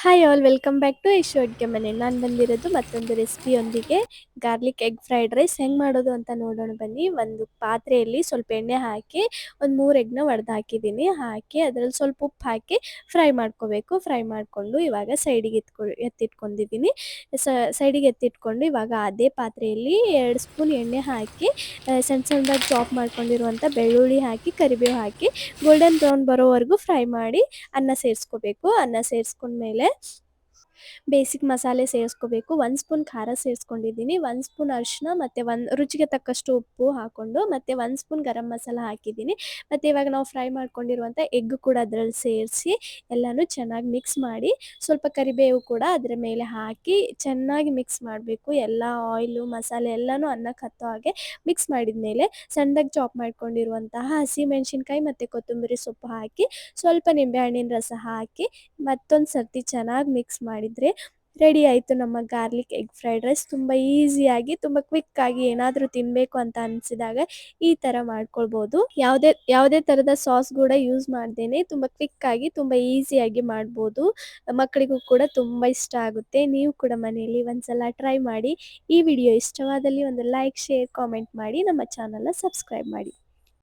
Hi all welcome back to Yashu Adige Mane. ನಾನು ಬಂದಿರೋದು ಮತ್ತೊಂದು ರೆಸಿಪಿಯೊಂದಿಗೆ. ಗಾರ್ಲಿಕ್ ಎಗ್ ಫ್ರೈಡ್ ರೈಸ್ ಹೆಂಗೆ ಮಾಡೋದು ಅಂತ ನೋಡೋಣ ಬನ್ನಿ. ಒಂದು ಪಾತ್ರೆಯಲ್ಲಿ ಸ್ವಲ್ಪ ಎಣ್ಣೆ ಹಾಕಿ ಒಂದು 3 ಎಗ್ನ ಒಡೆದು ಹಾಕಿದ್ದೀನಿ. ಹಾಕಿ ಅದರಲ್ಲಿ ಸ್ವಲ್ಪ ಉಪ್ಪು ಹಾಕಿ ಫ್ರೈ ಮಾಡ್ಕೋಬೇಕು. ಫ್ರೈ ಮಾಡಿಕೊಂಡು ಇವಾಗ ಸೈಡಿಗೆ ಎತ್ತಿಟ್ಕೊಂಡಿದ್ದೀನಿ. ಸೈಡಿಗೆ ಎತ್ತಿಟ್ಕೊಂಡು ಇವಾಗ ಅದೇ ಪಾತ್ರೆಯಲ್ಲಿ 2 ಸ್ಪೂನ್ ಎಣ್ಣೆ ಹಾಕಿ ಸಣ್ಣದಾಗಿ ಚಾಪ್ ಮಾಡ್ಕೊಂಡಿರುವಂಥ ಬೆಳ್ಳುಳ್ಳಿ ಹಾಕಿ ಕರಿಬೇವು ಹಾಕಿ ಗೋಲ್ಡನ್ ಬ್ರೌನ್ ಬರೋವರೆಗೂ ಫ್ರೈ ಮಾಡಿ ಅನ್ನ ಸೇರಿಸ್ಕೋಬೇಕು. ಅನ್ನ ಸೇರಿಸ್ಕೊಂಡ್ಮೇಲೆ ಬೇಸಿಕ್ ಮಸಾಲೆ ಸೇರಿಸ್ಕೋಬೇಕು. 1 ಸ್ಪೂನ್ ಖಾರ ಸೇರಿಸ್ಕೊಂಡಿದ್ದೀನಿ, 1 ಸ್ಪೂನ್ ಅರಿಶಿನ ಮತ್ತು ರುಚಿಗೆ ತಕ್ಕಷ್ಟು ಉಪ್ಪು ಹಾಕ್ಕೊಂಡು ಮತ್ತು 1 ಸ್ಪೂನ್ ಗರಂ ಮಸಾಲ ಹಾಕಿದ್ದೀನಿ. ಮತ್ತು ಇವಾಗ ನಾವು ಫ್ರೈ ಮಾಡ್ಕೊಂಡಿರುವಂಥ ಎಗ್ ಕೂಡ ಅದರಲ್ಲಿ ಸೇರಿಸಿ ಎಲ್ಲನೂ ಚೆನ್ನಾಗಿ ಮಿಕ್ಸ್ ಮಾಡಿ ಸ್ವಲ್ಪ ಕರಿಬೇವು ಕೂಡ ಅದರ ಮೇಲೆ ಹಾಕಿ ಚೆನ್ನಾಗಿ ಮಿಕ್ಸ್ ಮಾಡಬೇಕು. ಎಲ್ಲ ಆಯಿಲು ಮಸಾಲೆ ಎಲ್ಲನೂ ಅನ್ನಕ್ಕೆ ಹತ್ತೋ ಹಾಗೆ ಮಿಕ್ಸ್ ಮಾಡಿದ ಮೇಲೆ ಸಣ್ಣದಾಗಿ ಚಾಪ್ ಮಾಡ್ಕೊಂಡಿರುವಂತಹ ಹಸಿಮೆಣಸಿನ್ಕಾಯಿ ಮತ್ತು ಕೊತ್ತಂಬರಿ ಸೊಪ್ಪು ಹಾಕಿ ಸ್ವಲ್ಪ ನಿಂಬೆಹಣ್ಣಿನ ರಸ ಹಾಕಿ ಮತ್ತೊಂದು ಸರ್ತಿ ಚೆನ್ನಾಗಿ ಮಿಕ್ಸ್ ಮಾಡಿದರೆ ರೆಡಿ ಆಯಿತು ನಮ್ಮ ಗಾರ್ಲಿಕ್ ಎಗ್ ಫ್ರೈಡ್ ರೈಸ್. ತುಂಬ ಈಸಿಯಾಗಿ ತುಂಬ ಕ್ವಿಕ್ಕಾಗಿ ಏನಾದರೂ ತಿನ್ನಬೇಕು ಅಂತ ಅನಿಸಿದಾಗ ಈ ಥರ ಮಾಡ್ಕೊಳ್ಬೋದು. ಯಾವುದೇ ಥರದ ಸಾಸ್ ಕೂಡ ಯೂಸ್ ಮಾಡ್ದೇನೆ ತುಂಬ ಕ್ವಿಕ್ಕಾಗಿ ತುಂಬ ಈಸಿಯಾಗಿ ಮಾಡ್ಬೋದು. ಮಕ್ಕಳಿಗೂ ಕೂಡ ತುಂಬ ಇಷ್ಟ ಆಗುತ್ತೆ. ನೀವು ಕೂಡ ಮನೆಯಲ್ಲಿ ಒಂದ್ಸಲ ಟ್ರೈ ಮಾಡಿ. ಈ ವಿಡಿಯೋ ಇಷ್ಟವಾದಲ್ಲಿ ಒಂದು ಲೈಕ್, ಶೇರ್, ಕಾಮೆಂಟ್ ಮಾಡಿ ನಮ್ಮ ಚಾನಲ್ನ ಸಬ್ಸ್ಕ್ರೈಬ್ ಮಾಡಿ.